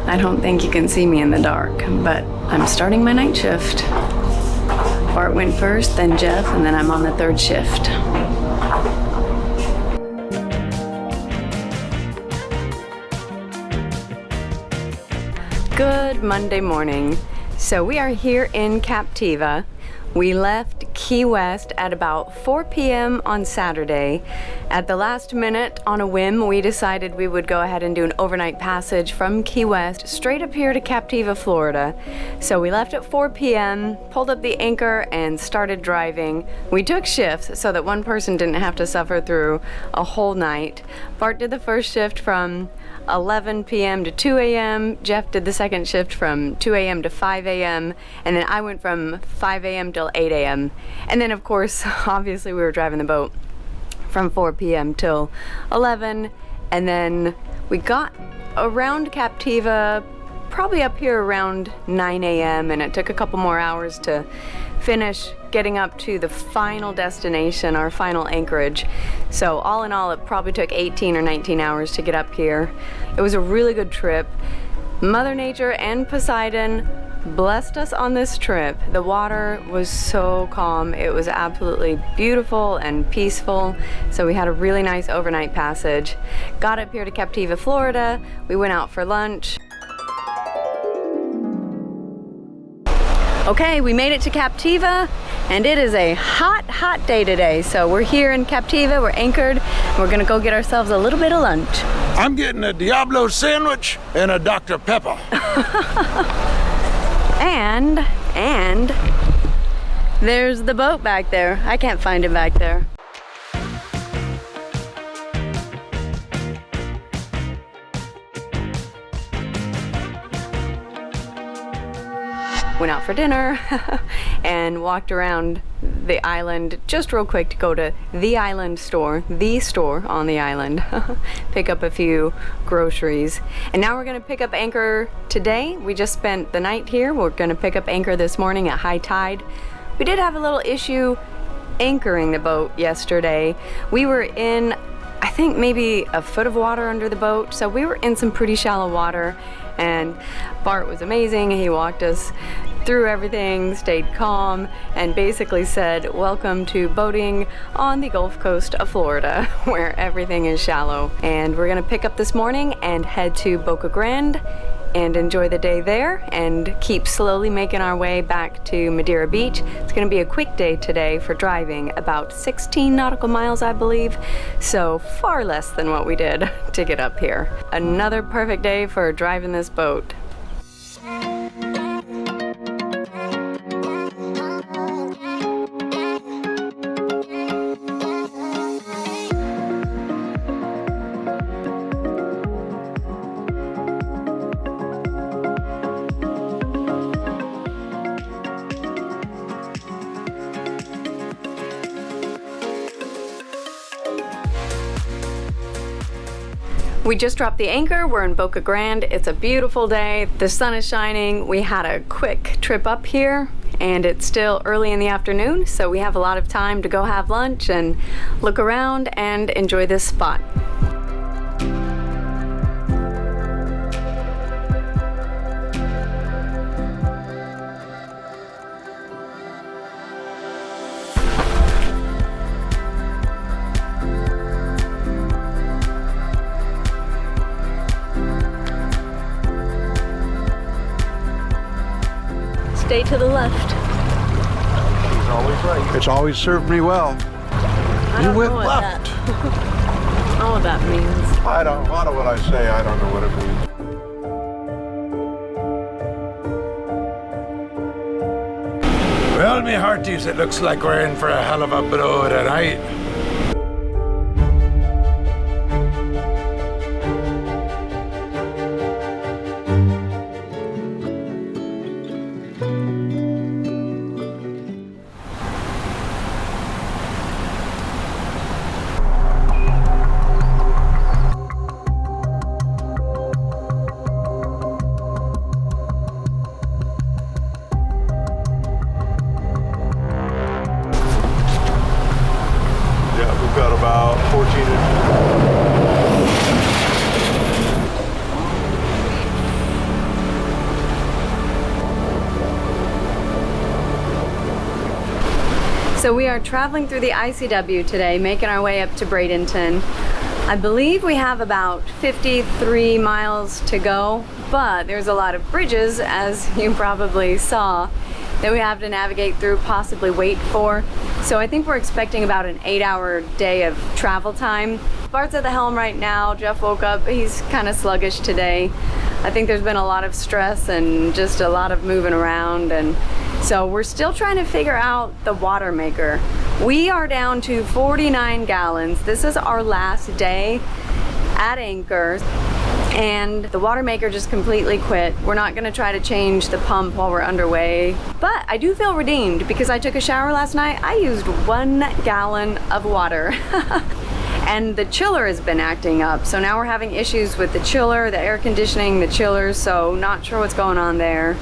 I don't think you can see me in the dark, but I'm starting my night shift. Bart went first, then Jeff, and then I'm on the third shift. Good Monday morning. So we are here in Captiva. We left Key West at about 4 p.m. on Saturday. At the last minute, on a whim, we decided we would go ahead and do an overnight passage from Key West straight up here to Captiva, Florida. So we left at 4 p.m., pulled up the anchor, and started driving. We took shifts so that one person didn't have to suffer through a whole night. Bart did the first shift from 11 p.m. to 2 a.m. Jeff did the second shift from 2 a.m. to 5 a.m. And then I went from 5 a.m. till 8 a.m. And then, of course, obviously we were driving the boat from 4 p.m. till 11. And then we got around Captiva, probably up here around 9 a.m. And it took a couple more hours to finish getting up to the final destination, our final anchorage. So all in all, it probably took 18 or 19 hours to get up here. It was a really good trip. Mother Nature and Poseidon blessed us on this trip. The water was so calm. It was absolutely beautiful and peaceful. So we had a really nice overnight passage. Got up here to Captiva, Florida. We went out for lunch. Okay, we made it to Captiva, and it is a hot, hot day today. So we're here in Captiva, we're anchored, and we're gonna go get ourselves a little bit of lunch. I'm getting a Diablo sandwich and a Dr. Pepper. and there's the boat back there. I can't find it back there. Went out for dinner and walked around the island just real quick to go to the island store, the store on the island, pick up a few groceries. And now we're gonna pick up anchor today. We just spent the night here. We're gonna pick up anchor this morning at high tide. We did have a little issue anchoring the boat yesterday. We were in, I think, maybe a foot of water under the boat. So we were in some pretty shallow water, and Bart was amazing. He walked us through everything, stayed calm, and basically said, welcome to boating on the Gulf Coast of Florida, where everything is shallow. And we're gonna pick up this morning and head to Boca Grande and enjoy the day there and keep slowly making our way back to Madeira Beach. It's gonna be a quick day today for driving, about 16 nautical miles, I believe. So far less than what we did to get up here. Another perfect day for driving this boat. We just dropped the anchor. We're in Boca Grande. It's a beautiful day. The sun is shining. We had a quick trip up here, and it's still early in the afternoon, so we have a lot of time to go have lunch and look around and enjoy this spot. Stay to the left. He's always right. It's always served me well. You went left. I don't know what that means. I don't know what I say. I don't know what it means. Well, me hearties, it looks like we're in for a hell of a blow tonight. So we are traveling through the ICW today, making our way up to Bradenton. I believe we have about 53 miles to go, but there's a lot of bridges, as you probably saw, that we have to navigate through, possibly wait for. So I think we're expecting about an 8-hour day of travel time. Bart's at the helm right now. Jeff woke up, he's kind of sluggish today. I think there's been a lot of stress and just a lot of moving around, and so we're still trying to figure out the water maker. We are down to 49 gallons. This is our last day at anchor, and the water maker just completely quit. We're not gonna try to change the pump while we're underway, but I do feel redeemed because I took a shower last night. I used 1 gallon of water. And the chiller has been acting up. So now we're having issues with the chiller, the air conditioning, the chillers, so not sure what's going on there.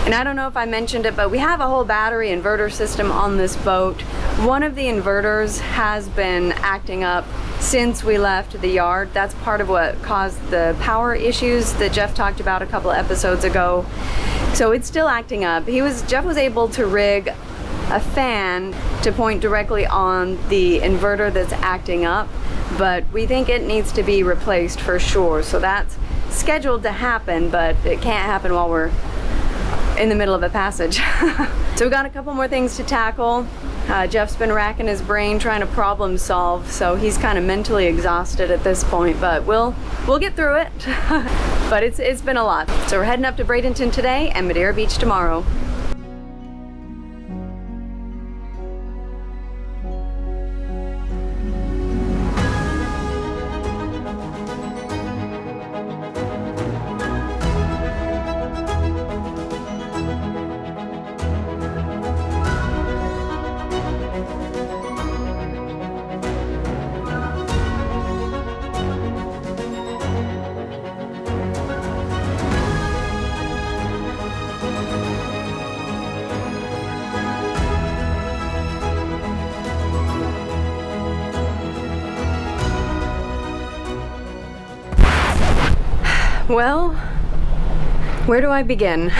And I don't know if I mentioned it, but we have a whole battery inverter system on this boat. One of the inverters has been acting up since we left the yard. That's part of what caused the power issues that Jeff talked about a couple of episodes ago. So it's still acting up. Jeff was able to rig a fan to point directly on the inverter that's acting up, but we think it needs to be replaced for sure. So that's scheduled to happen, but it can't happen while we're in the middle of a passage. So we got a couple more things to tackle. Jeff's been racking his brain trying to problem solve, so he's kind of mentally exhausted at this point, but we'll get through it. But it's been a lot. So we're heading up to Bradenton today and Madeira Beach tomorrow. Well, where do I begin?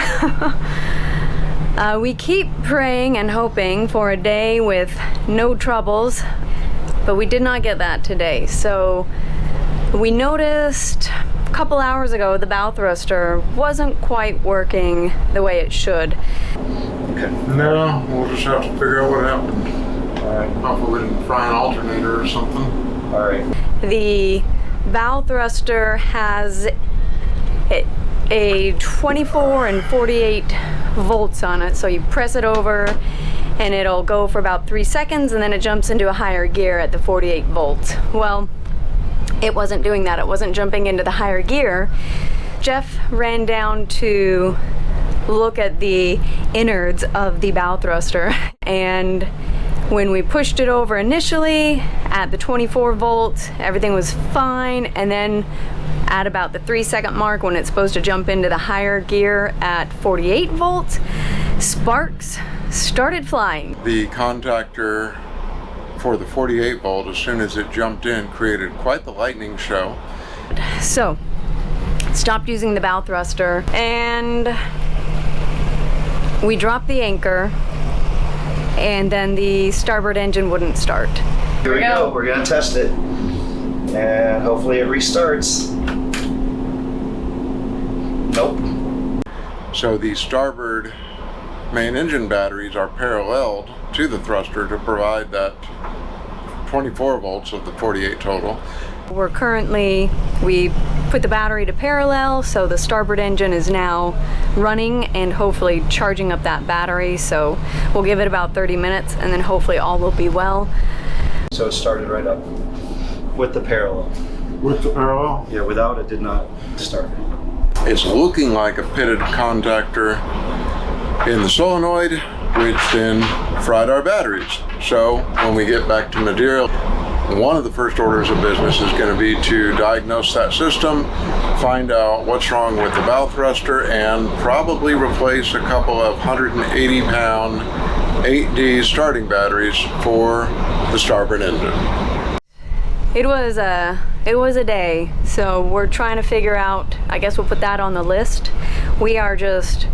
We keep praying and hoping for a day with no troubles, but we did not get that today. So we noticed a couple hours ago the bow thruster wasn't quite working the way it should. Okay. No, we'll just have to figure out what happened. Alright. Hopefully we can fry an alternator or something. Alright. The bow thruster has a 24 and 48 volts on it, so you press it over and it'll go for about 3 seconds and then it jumps into a higher gear at the 48 volts. Well, it wasn't doing that. It wasn't jumping into the higher gear. Jeff ran down to look at the innards of the bow thruster, and when we pushed it over initially at the 24 volts, everything was fine, and then at about the 3-second mark when it's supposed to jump into the higher gear at 48 volts, sparks started flying. The contactor for the 48 volt, as soon as it jumped in, created quite the lightning show. So, stopped using the bow thruster and we dropped the anchor, and then the starboard engine wouldn't start. Here we go. We're gonna test it, and hopefully it restarts. Nope. So the starboard main engine batteries are paralleled to the thruster to provide that 24 volts of the 48 total. We put the battery to parallel, so the starboard engine is now running and hopefully charging up that battery. So we'll give it about 30 minutes and then hopefully all will be well. So it started right up with the parallel. With the parallel? Yeah, without it did not start. It's looking like a pitted contactor in the solenoid, which then fried our batteries. So when we get back to Madeira, one of the first orders of business is going to be to diagnose that system, find out what's wrong with the bow thruster, and probably replace a couple of 180-pound 8D starting batteries for the starboard engine. It was a day, so we're trying to figure out, I guess we'll put that on the list. We are just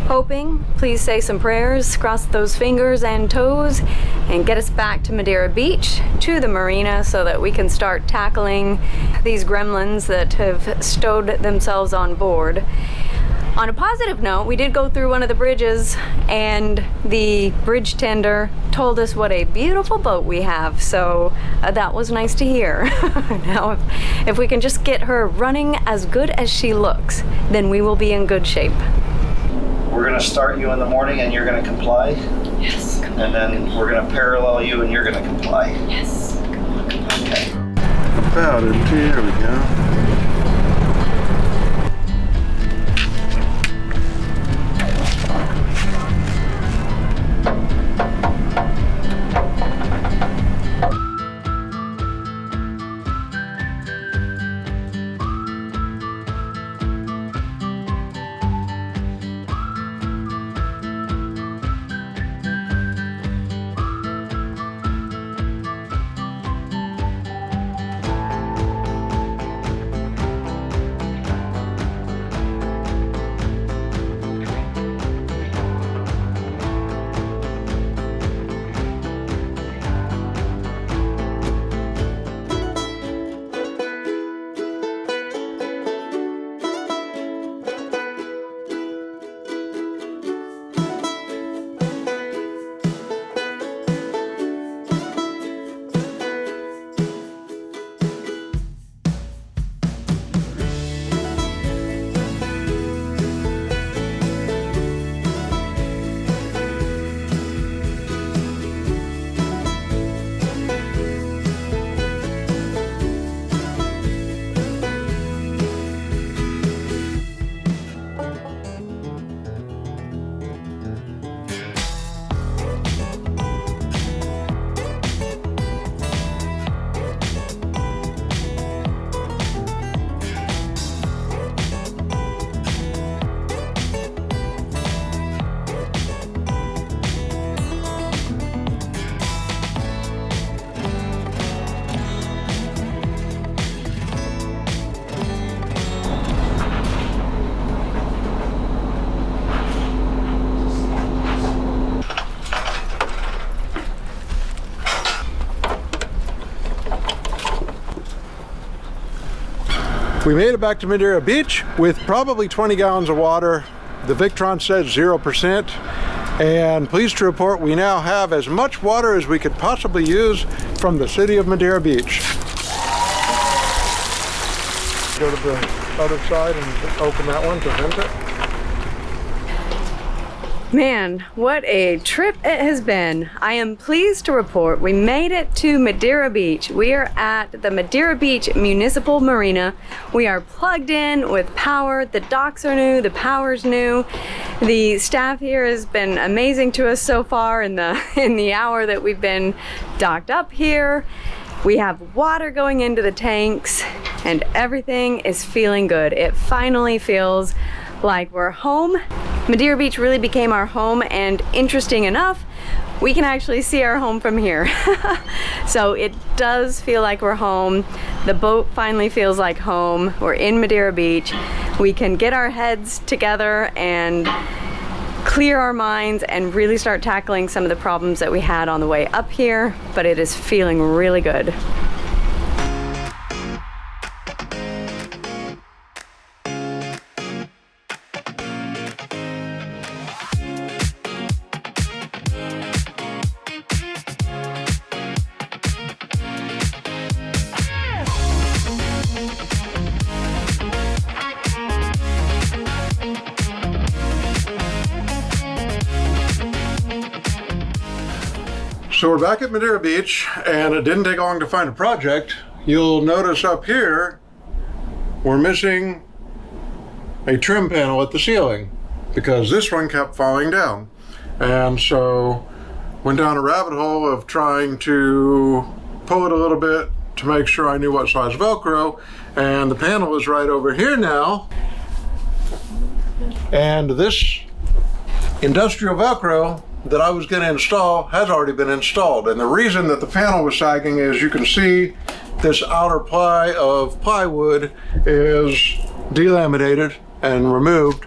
hoping, please say some prayers, cross those fingers and toes, and get us back to Madeira Beach, to the marina, so that we can start tackling these gremlins that have stowed themselves on board. On a positive note, we did go through one of the bridges, and the bridge tender told us what a beautiful boat we have, so that was nice to hear. Now, if we can just get her running as good as she looks, then we will be in good shape. We're going to start you in the morning and you're going to comply? Yes. And then we're going to parallel you and you're going to comply? Yes. Okay. About it. Here we go. We made it back to Madeira Beach with probably 20 gallons of water. The Victron says 0%. And pleased to report we now have as much water as we could possibly use from the city of Madeira Beach. Go to the other side and open that one to vent it. Man, what a trip it has been. I am pleased to report we made it to Madeira Beach. We are at the Madeira Beach Municipal Marina. We are plugged in with power. The docks are new, the power's new. The staff here has been amazing to us so far in the hour that we've been docked up here. We have water going into the tanks and everything is feeling good. It finally feels like we're home. Madeira Beach really became our home, and interesting enough, we can actually see our home from here. So it does feel like we're home. The boat finally feels like home. We're in Madeira Beach. We can get our heads together and clear our minds and really start tackling some of the problems that we had on the way up here, but it is feeling really good. So we're back at Madeira Beach, and it didn't take long to find a project. You'll notice up here, we're missing a trim panel at the ceiling because this one kept falling down. And so went down a rabbit hole of trying to pull it a little bit to make sure I knew what size Velcro, and the panel is right over here now. And this industrial Velcro that I was going to install has already been installed. And the reason that the panel was sagging is you can see this outer ply of plywood is delaminated and removed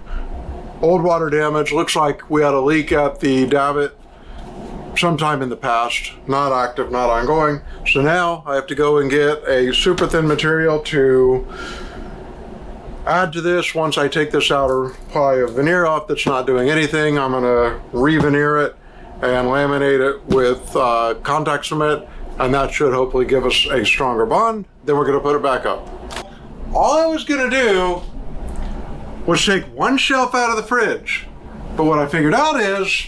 old water damage. Looks like we had a leak at the davit sometime in the past, not active, not ongoing. So now I have to go and get a super thin material to add to this. Once I take this outer ply of veneer off that's not doing anything, I'm gonna re-veneer it and laminate it with contact cement, and that should hopefully give us a stronger bond. Then we're gonna put it back up. All I was gonna do was take one shelf out of the fridge, but what I figured out is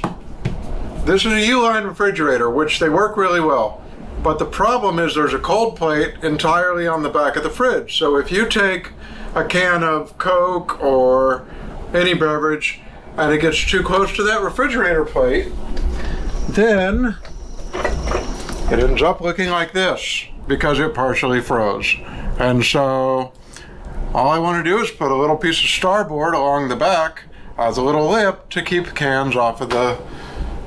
this is a U-line refrigerator, which they work really well. But the problem is there's a cold plate entirely on the back of the fridge. So if you take a can of Coke or any beverage and it gets too close to that refrigerator plate, then it ends up looking like this because it partially froze. And so all I want to do is put a little piece of starboard along the back as a little lip to keep cans off of the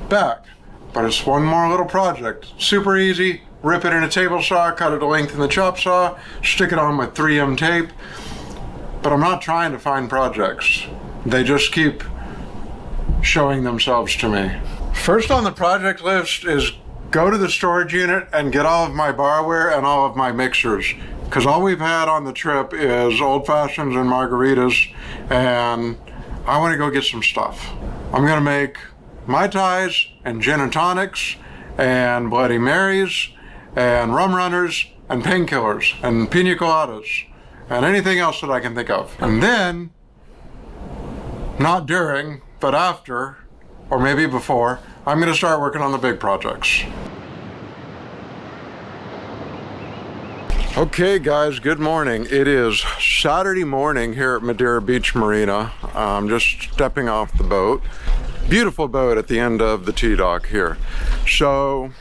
back. But it's one more little project. Super easy. Rip it in a table saw, cut it to length in the chop saw, stick it on with 3M tape. But I'm not trying to find projects. They just keep showing themselves to me. First on the project list is go to the storage unit and get all of my barware and all of my mixers. Because all we've had on the trip is old fashions and margaritas, and I want to go get some stuff. I'm gonna make Mai Tais and gin and tonics and Bloody Marys and rum runners and painkillers and pina coladas and anything else that I can think of. And then, not during, but after, or maybe before, I'm gonna start working on the big projects. Okay guys, good morning. It is Saturday morning here at Madeira Beach Marina. I'm just stepping off the boat. Beautiful boat at the end of the T-dock here. So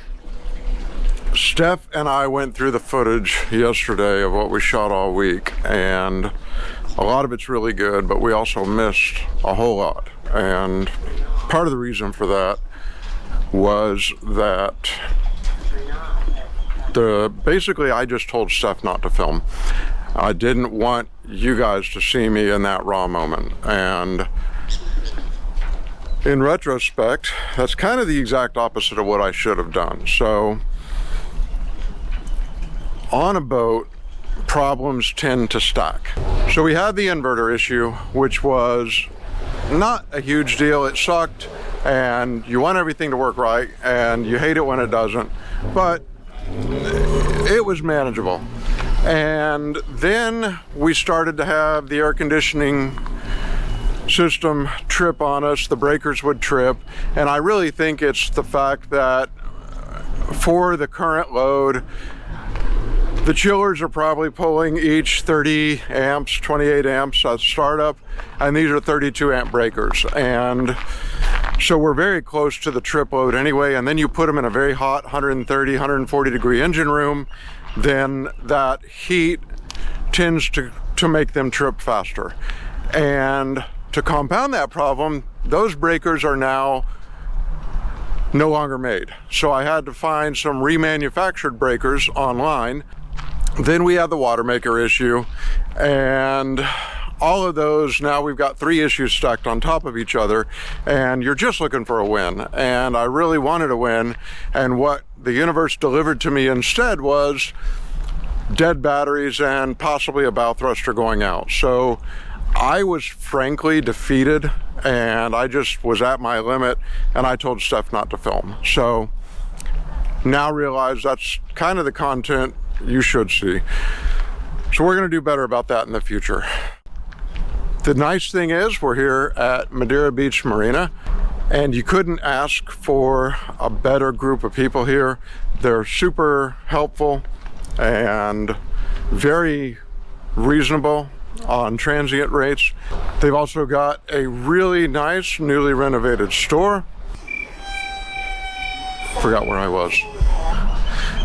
Steph and I went through the footage yesterday of what we shot all week, and a lot of it's really good, but we also missed a whole lot. And part of the reason for that was that basically I just told Steph not to film. I didn't want you guys to see me in that raw moment, and in retrospect, that's kind of the exact opposite of what I should have done. So on a boat, problems tend to stack. So we had the inverter issue, which was not a huge deal. It sucked, and you want everything to work right, and you hate it when it doesn't, but it was manageable. And then we started to have the air conditioning system trip on us. The breakers would trip, and I really think it's the fact that for the current load, the chillers are probably pulling each 30 amps, 28 amps at startup, and these are 32 amp breakers. And so we're very close to the trip load anyway, and then you put them in a very hot 130, 140 degree engine room, then that heat tends to make them trip faster. And to compound that problem, those breakers are now no longer made. So I had to find some remanufactured breakers online. Then we had the watermaker issue, and all of those, now we've got 3 issues stacked on top of each other, and you're just looking for a win. And I really wanted a win, and what the universe delivered to me instead was dead batteries and possibly a bow thruster going out. So I was frankly defeated, and I just was at my limit, and I told Steph not to film. So now realize that's kind of the content you should see. So we're gonna do better about that in the future. The nice thing is we're here at Madeira Beach Marina, and you couldn't ask for a better group of people here. They're super helpful and very reasonable on transient rates. They've also got a really nice newly renovated store. Forgot where I was.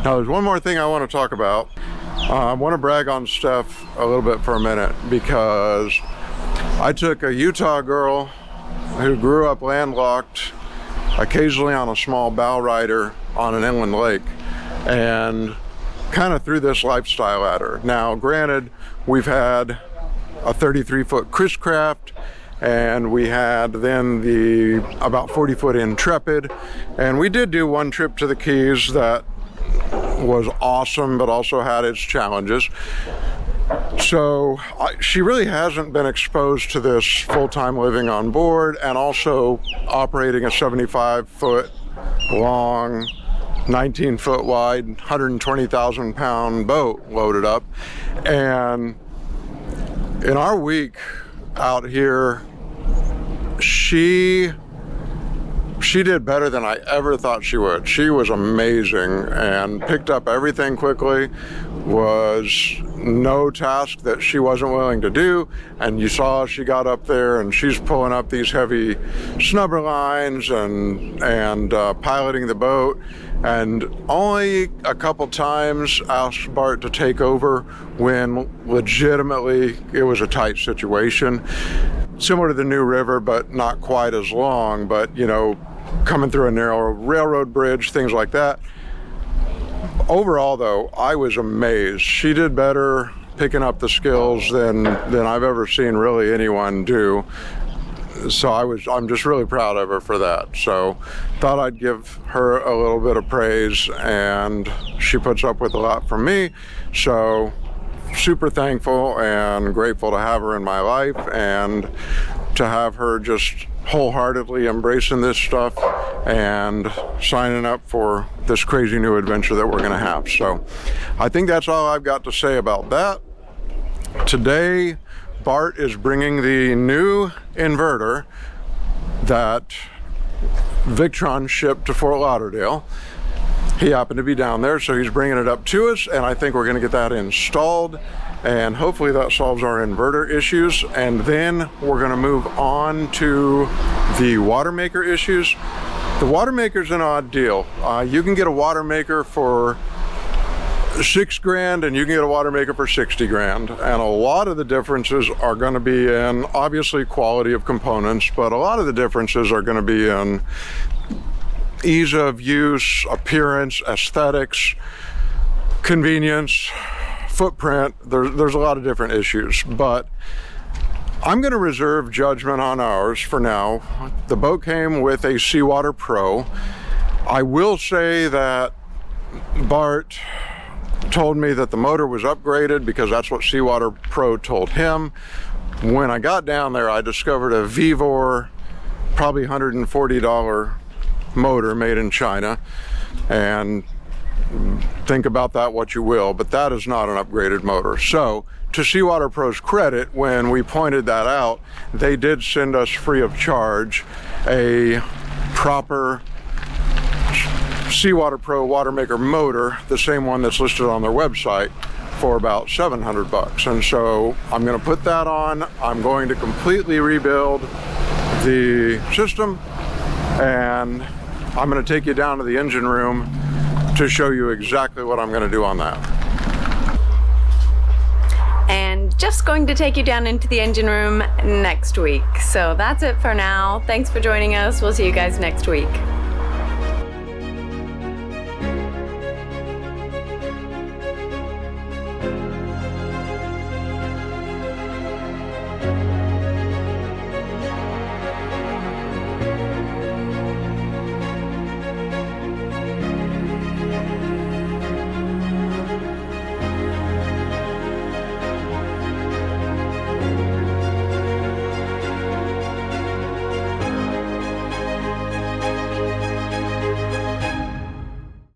Now there's one more thing I want to talk about. I want to brag on Steph a little bit for a minute, because I took a Utah girl who grew up landlocked, occasionally on a small bow rider on an inland lake, and kind of threw this lifestyle at her. Now granted, we've had a 33-foot Chris Craft and we had then the about 40-foot Intrepid, and we did do one trip to the Keys that was awesome, but also had its challenges. So she really hasn't been exposed to this full-time living on board, and also operating a 75-foot long, 19-foot wide, 120,000 pound boat loaded up. And in our week out here, she did better than I ever thought she would. She was amazing and picked up everything quickly. Was no task that she wasn't willing to do, and you saw she got up there and she's pulling up these heavy snubber lines and piloting the boat, and only a couple times asked Bart to take over when legitimately it was a tight situation, similar to the New River but not quite as long, but you know, coming through a narrow railroad bridge, things like that. Overall, though, I was amazed. She did better picking up the skills than I've ever seen really anyone do. So I'm just really proud of her for that. So thought I'd give her a little bit of praise, and she puts up with a lot from me. So super thankful and grateful to have her in my life, and to have her just wholeheartedly embracing this stuff and signing up for this crazy new adventure that we're going to have. So I think that's all I've got to say about that. Today, Bart is bringing the new inverter that Victron shipped to Fort Lauderdale. He happened to be down there, so he's bringing it up to us, and I think we're going to get that installed, and hopefully that solves our inverter issues. And then we're going to move on to the watermaker issues. The watermaker's an odd deal. You can get a watermaker for $6,000 and you can get a watermaker for $60,000, and a lot of the differences are going to be in obviously quality of components, but a lot of the differences are going to be in ease of use, appearance, aesthetics, convenience, footprint. There's a lot of different issues, but I'm going to reserve judgment on ours for now. The boat came with a Seawater Pro. I will say that Bart told me that the motor was upgraded because that's what Seawater Pro told him. When I got down there, I discovered a Vivor, probably $140 motor made in China, and think about that what you will, but that is not an upgraded motor. So to Seawater Pro's credit, when we pointed that out, they did send us free of charge a proper Seawater Pro watermaker motor, the same one that's listed on their website, for about $700. And so I'm going to put that on. I'm going to completely rebuild the system, and I'm going to take you down to the engine room to show you exactly what I'm going to do on that. And just going to take you down into the engine room next week. So that's it for now. Thanks for joining us. We'll see you guys next week.